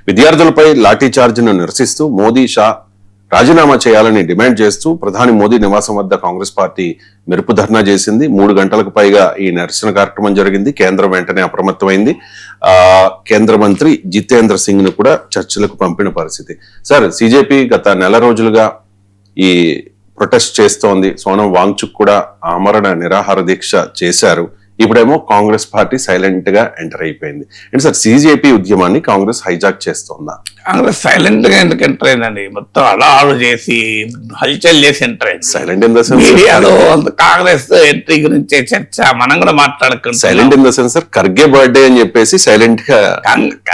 విద్యార్థులపై లాఠీ చార్జ్ను నిరసిస్తూ మోదీ షా రాజీనామా చేయాలని డిమాండ్ చేస్తూ ప్రధాని మోదీ నివాసం వద్ద కాంగ్రెస్ పార్టీ మెరుపు ధర్నా చేసింది. 3 గంటలకు పైగా ఈ నిరసన కార్యక్రమం జరిగింది. కేంద్రం వెంటనే అప్రమత్తమైంది. కేంద్ర మంత్రి జితేంద్ర సింగ్ ను కూడా చర్చలకు పంపిన పరిస్థితి. సార్, సిజేపీ గత నెల రోజులుగా ఈ ప్రొటెస్ట్ చేస్తోంది. సోనం వాంగ్చుక్ కూడా ఆమరణ నిరాహార దీక్ష చేశారు. ఇప్పుడేమో కాంగ్రెస్ పార్టీ సైలెంట్ గా ఎంటర్ అయిపోయింది. అంటే సార్, సిజేపీ ఉద్యమాన్ని కాంగ్రెస్ హైజాక్ చేస్తోందా? కాంగ్రెస్ సైలెంట్ గా ఎందుకు ఎంటర్ అయిందండి? మొత్తం అలా చేసి హల్చల్ చేసి ఎంటర్ అయింది. సైలెంట్ ఇన్ ద సెన్స్ మీడియాలో కాంగ్రెస్ ఎంట్రీ గురించి చర్చ మనం కూడా మాట్లాడుకుంటాం. Silent in the sense sir, Kharge birthday అని చెప్పేసి సైలెంట్ గా,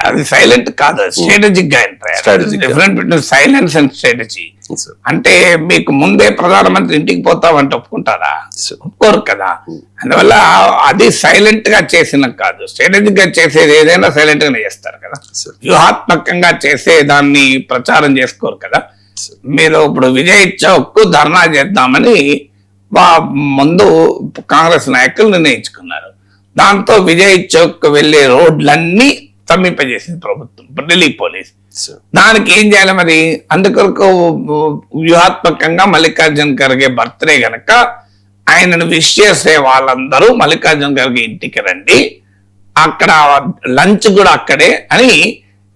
అది సైలెంట్ కాదు, స్ట్రాటజిక్ గా ఎంటర్ అయ్యారు. Different between silence and strategy. అంటే మీకు ముందే ప్రధానమంత్రి ఇంటికి పోతామంటే ఒప్పుకుంటారా? ఒప్పుకోరు కదా. అందువల్ల అది సైలెంట్ గా చేసిన కాదు, స్ట్రాటజిక్ గా చేసేది ఏదైనా సైలెంట్ గానే చేస్తారు కదా. వ్యూహాత్మకంగా చేసే దాన్ని ప్రచారం చేసుకోరు కదా. మీరు ఇప్పుడు విజయ్ చౌక్ ధర్నా చేద్దామని ముందు కాంగ్రెస్ నాయకులు నిర్ణయించుకున్నారు. దాంతో విజయ్ చౌక్ వెళ్లే రోడ్లన్నీ తమ్మింపజేసింది ప్రభుత్వం, ఢిల్లీ పోలీస్. దానికి ఏం చేయాలి మరి? అందుకొరకు వ్యూహాత్మకంగా మల్లికార్జున్ ఖర్గే బర్త్డే గనక ఆయనను విష్ చేసే వాళ్ళందరూ మల్లికార్జున్ ఖర్గే ఇంటికి రండి, అక్కడ లంచ్ కూడా అక్కడే అని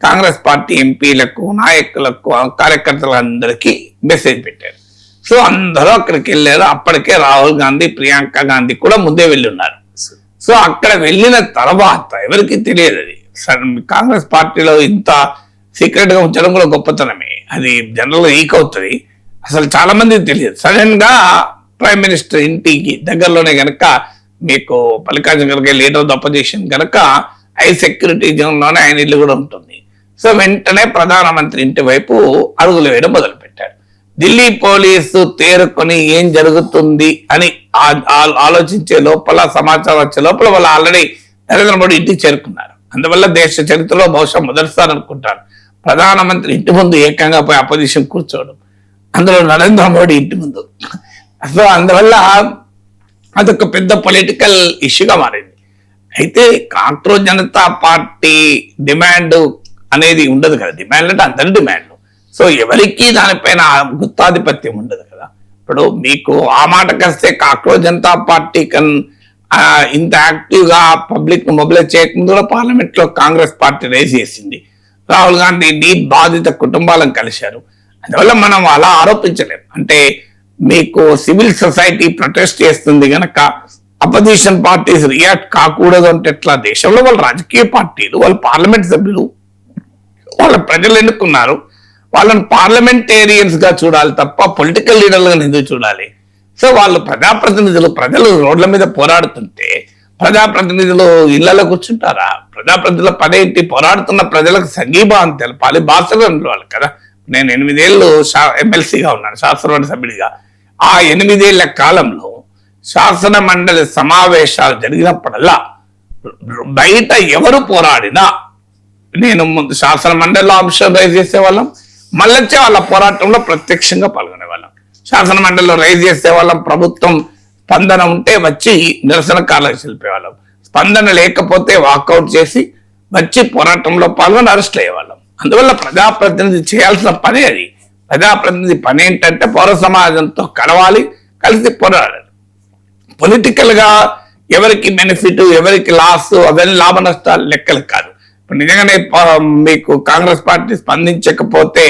కాంగ్రెస్ పార్టీ ఎంపీలకు, నాయకులకు, కార్యకర్తలందరికీ మెసేజ్ పెట్టారు. సో అందరూ అక్కడికి వెళ్ళారు. అప్పటికే రాహుల్ గాంధీ, ప్రియాంక గాంధీ కూడా ముందే వెళ్ళి ఉన్నారు. సో అక్కడ వెళ్ళిన తర్వాత ఎవరికి తెలియదు అది. కాంగ్రెస్ పార్టీలో ఇంత సీక్రెట్ గా ఉంచడం కూడా గొప్పతనమే. అది జనరల్ గా ఈక్ అవుతుంది. అసలు చాలా మందికి తెలియదు. సడన్ గా ప్రైమ్ మినిస్టర్ ఇంటికి దగ్గరలోనే గనక మీకు Mallikarjuna Kharge leader of the opposition గనక హై సెక్యూరిటీ జోన్ లోనే ఆయన ఇల్లు కూడా ఉంటుంది. సో వెంటనే ప్రధానమంత్రి ఇంటి వైపు అడుగులు వేయడం మొదలు పెట్టారు. ఢిల్లీ పోలీసు తేరుకొని ఏం జరుగుతుంది అని ఆలోచించే లోపల, సమాచారం వచ్చే లోపల వాళ్ళు ఆల్రెడీ నరేంద్ర మోడీ ఇంటికి చేరుకున్నారు. అందువల్ల దేశ చరిత్రలో బహుశా మొదటిసారి అనుకుంటారు ప్రధానమంత్రి ఇంటి ముందు ఏకంగా పోయి అపోజిషన్ కూర్చోవడం, అందులో నరేంద్ర మోడీ ఇంటి ముందు. సో అందువల్ల అదొక పెద్ద పొలిటికల్ ఇష్యూగా మారింది. అయితే కాంగ్రెస్ జనతా పార్టీ డిమాండ్ అనేది ఉండదు కదా. డిమాండ్ అంటే అందరి డిమాండ్. సో ఎవరికి దానిపైన గుత్తాధిపత్యం ఉండదు కదా. ఇప్పుడు మీకు ఆ మాటకు వస్తే కాంగ్రెస్ జనతా పార్టీ ఇంత యాక్టివ్ గా పబ్లిక్ ను మొబిలైజ్ చేయకముందు కూడా పార్లమెంట్ లో కాంగ్రెస్ పార్టీ రైజ్ చేసింది. రాహుల్ గాంధీ బాధిత కుటుంబాలను కలిశారు. అందువల్ల మనం అలా ఆరోపించలేం. అంటే మీకు సివిల్ సొసైటీ ప్రొటెస్ట్ చేస్తుంది గనక అపోజిషన్ పార్టీస్ రియాక్ట్ కాకూడదు అంటే ఎట్లా? దేశంలో వాళ్ళ రాజకీయ పార్టీలు, వాళ్ళ పార్లమెంట్ సభ్యులు, వాళ్ళ ప్రజలు ఎన్నుకున్నారు, వాళ్ళని పార్లమెంటేరియన్స్ గా చూడాలి తప్ప పొలిటికల్ లీడర్లుగా ఎందుకు చూడాలి? సో వాళ్ళు ప్రజాప్రతినిధులు, ప్రజలు రోడ్ల మీద పోరాడుతుంటే ప్రజాప్రతినిధులు ఇళ్లలో కూర్చుంటారా? ప్రజాప్రతినిధుల పనేంటి? పోరాడుతున్న ప్రజలకు సంఘీభావం తెలపాలి, భాషలు వాళ్ళు కదా. నేను 8 ఏళ్ళు ఎమ్మెల్సీగా ఉన్నాను, శాసనమండలి సభ్యుడిగా. ఆ 8 ఏళ్ల కాలంలో శాసన మండలి సమావేశాలు జరిగినప్పుడల్లా బయట ఎవరు పోరాడినా నేను ముందు శాసన మండలిలో అంశం రైజ్ చేసేవాళ్ళం, మళ్ళీ వాళ్ళ పోరాటంలో ప్రత్యక్షంగా పాల్గొనేవాళ్ళం. శాసన మండలిలో రైజ్ చేసేవాళ్ళం, ప్రభుత్వం స్పందన ఉంటే వచ్చి నిరసనకారులకు తెలిపేవాళ్ళం, స్పందన లేకపోతే వాకౌట్ చేసి వచ్చి పోరాటంలో పాల్గొని అరెస్ట్ అయ్యేవాళ్ళం. అందువల్ల ప్రజాప్రతినిధి చేయాల్సిన పని అది. ప్రజాప్రతినిధి పని ఏంటంటే పౌర సమాజంతో కలవాలి, కలిసి పోరాడాలి. పొలిటికల్ గా ఎవరికి బెనిఫిట్, ఎవరికి లాస్, అవన్నీ లాభ నష్టాలు లెక్కలు కాదు. ఇప్పుడు నిజంగానే మీకు కాంగ్రెస్ పార్టీ స్పందించకపోతే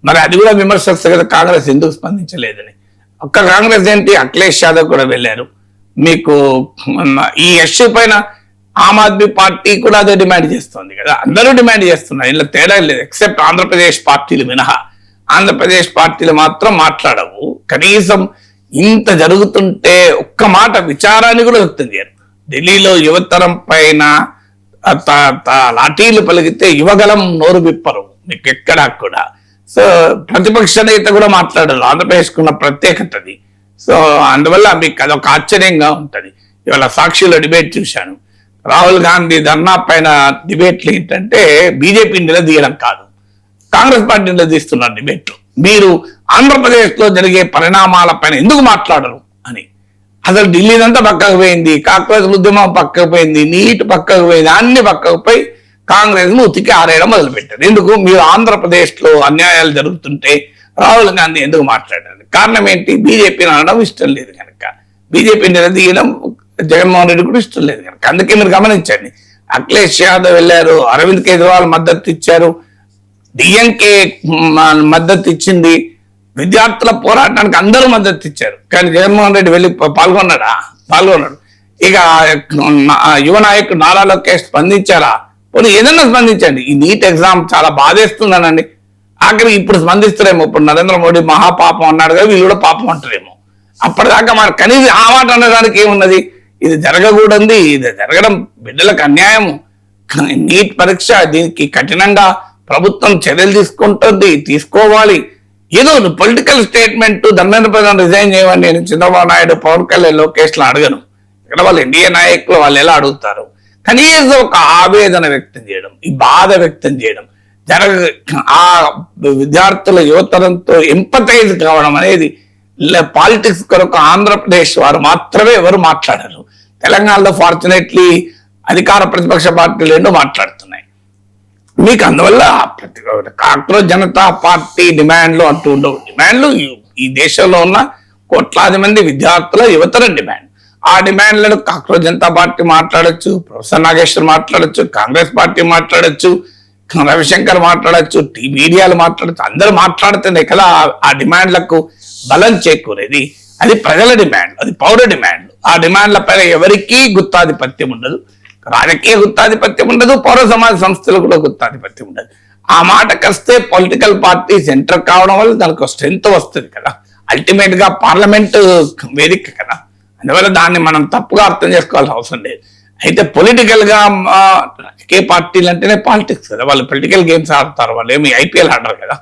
మరి అది కూడా విమర్శ వస్తుంది కదా, కాంగ్రెస్ ఎందుకు స్పందించలేదని. ఒక్క కాంగ్రెస్ ఏంటి, అఖిలేష్ యాదవ్ కూడా వెళ్ళారు. మీకు ఈ ఇష్యూ పైన ఆమ్ ఆద్మీ పార్టీ కూడా అదే డిమాండ్ చేస్తుంది కదా. అందరూ డిమాండ్ చేస్తున్నారు, ఇలా తేడా లేదు. ఎక్సెప్ట్ ఆంధ్రప్రదేశ్ పార్టీలు మినహా. ఆంధ్రప్రదేశ్ పార్టీలు మాత్రం మాట్లాడవు. కనీసం ఇంత జరుగుతుంటే ఒక్క మాట విచారాన్ని కూడా వ్యక్తం చేయరు. ఢిల్లీలో యువతరం పైన లాఠీలు పలిగితే యువగలం నోరు విప్పరు మీకు ఎక్కడా కూడా. సో ప్రతిపక్ష నేత కూడా మాట్లాడరు. ఆంధ్రప్రదేశ్కున్న ప్రత్యేకతది. సో అందువల్ల మీకు అదొక ఆశ్చర్యంగా ఉంటది. ఇవాళ సాక్షిలో డిబేట్ చూశాను. రాహుల్ గాంధీ ధర్నా పైన డిబేట్లు ఏంటంటే బీజేపీ నిలదీయడం కాదు, కాంగ్రెస్ పార్టీ నిలదీస్తున్నారు డిబేట్లు. మీరు ఆంధ్రప్రదేశ్ లో జరిగే పరిణామాల పైన ఎందుకు మాట్లాడరు అని. అసలు ఢిల్లీదంతా పక్కకు పోయింది, కాంగ్రెస్ ఉద్యమం పక్కకు పోయింది, నీట్ పక్కకు పోయింది, అన్ని పక్కకు పోయి కాంగ్రెస్ ను ఉతికి ఆరేయడం మొదలుపెట్టారు. ఎందుకు? మీరు ఆంధ్రప్రదేశ్ లో అన్యాయాలు జరుగుతుంటే రాహుల్ గాంధీ ఎందుకు మాట్లాడారు? కారణం ఏంటి? బీజేపీని అనడం ఇష్టం లేదు కనుక, బీజేపీని నిలదీయడం జగన్మోహన్ రెడ్డి కూడా ఇష్టం లేదు కనుక. అందుకే మీరు గమనించండి, అఖిలేష్ యాదవ్ వెళ్ళారు, అరవింద్ కేజ్రీవాల్ మద్దతు ఇచ్చారు, డిఎంకే మద్దతు ఇచ్చింది, విద్యార్థుల పోరాటానికి అందరూ మద్దతు ఇచ్చారు. కానీ జగన్మోహన్ రెడ్డి వెళ్ళి పాల్గొన్నాడు. ఇక యువ నాయకుడు నారా లోకేష్ స్పందించారా? పోనీ ఏదన్నా స్పందించండి. ఈ నీట్ ఎగ్జామ్ చాలా బాధేస్తుందనండి. ఆఖరికి ఇప్పుడు స్పందిస్తారేమో. ఇప్పుడు నరేంద్ర మోడీ మహాపాపం అన్నాడు కదా, వీళ్ళు కూడా పాపం అంటారేమో. అప్పటిదాకా మన కనీసం ఆ మాట అనడానికి ఏమున్నది? ఇది జరగకూడదు, ఇది జరగడం బిడ్డలకు అన్యాయము. నీట్ పరీక్ష, దీనికి కఠినంగా ప్రభుత్వం చర్యలు తీసుకోవాలి. ఏదో political statement Dharmendra Pradhan resign చేయమని నేను చంద్రబాబు నాయుడు, పవన్ కళ్యాణ్, లోకేష్ లా అడగను. ఇక్కడ వాళ్ళు ఎన్డీఏ నాయకులు వాళ్ళు ఎలా అడుగుతారు? కనీసం ఒక ఆవేదన వ్యక్తం చేయడం, ఈ బాధ వ్యక్తం చేయడం, ఆ విద్యార్థుల యువతరంతో ఎంపతైజ్ కావడం అనేది పాలిటిక్స్ కొరకు ఆంధ్రప్రదేశ్ వారు మాత్రమే ఎవరు మాట్లాడరు. తెలంగాణలో ఫార్చునేట్లీ అధికార ప్రతిపక్ష పార్టీలు ఎన్నో మాట్లాడుతున్నాయి. మీకు అందువల్ల కాంగ్రెస్ జనతా పార్టీ డిమాండ్లు అంటూ ఉండవు. డిమాండ్లు ఈ దేశంలో ఉన్న కోట్లాది మంది విద్యార్థుల యువతర డిమాండ్. ఆ డిమాండ్లను కాంగ్రెస్ జనతా పార్టీ మాట్లాడొచ్చు, ప్రొఫెసర్ నాగేశ్వర్ మాట్లాడొచ్చు, కాంగ్రెస్ పార్టీ మాట్లాడొచ్చు, రవిశంకర్ మాట్లాడొచ్చు, మీడియాలు మాట్లాడచ్చు, అందరూ మాట్లాడుతుంది కదా. ఆ డిమాండ్లకు బలం చేకూరేది అది ప్రజల డిమాండ్, అది పౌర డిమాండ్. ఆ డిమాండ్ల పైన ఎవరికీ గుత్తాధిపత్యం ఉండదు, రాజకీయ గుత్తాధిపత్యం ఉండదు, పౌర సమాజ సంస్థలు కూడా గుత్తాధిపత్యం ఉండదు. ఆ మాటకు వస్తే పొలిటికల్ పార్టీ సెంటర్ కావడం వల్ల దానికి స్ట్రెంత్ వస్తుంది కదా. అల్టిమేట్ గా పార్లమెంట్ వేదిక కదా. అందువల్ల దాన్ని మనం తప్పుగా అర్థం చేసుకోవాల్సిన అవసరం లేదు. అయితే పొలిటికల్ గా రాజకీయ పార్టీలు అంటేనే పాలిటిక్స్ కదా, వాళ్ళు పొలిటికల్ గేమ్స్ ఆడతారు, వాళ్ళు ఏమి ఐపీఎల్ ఆడరు కదా.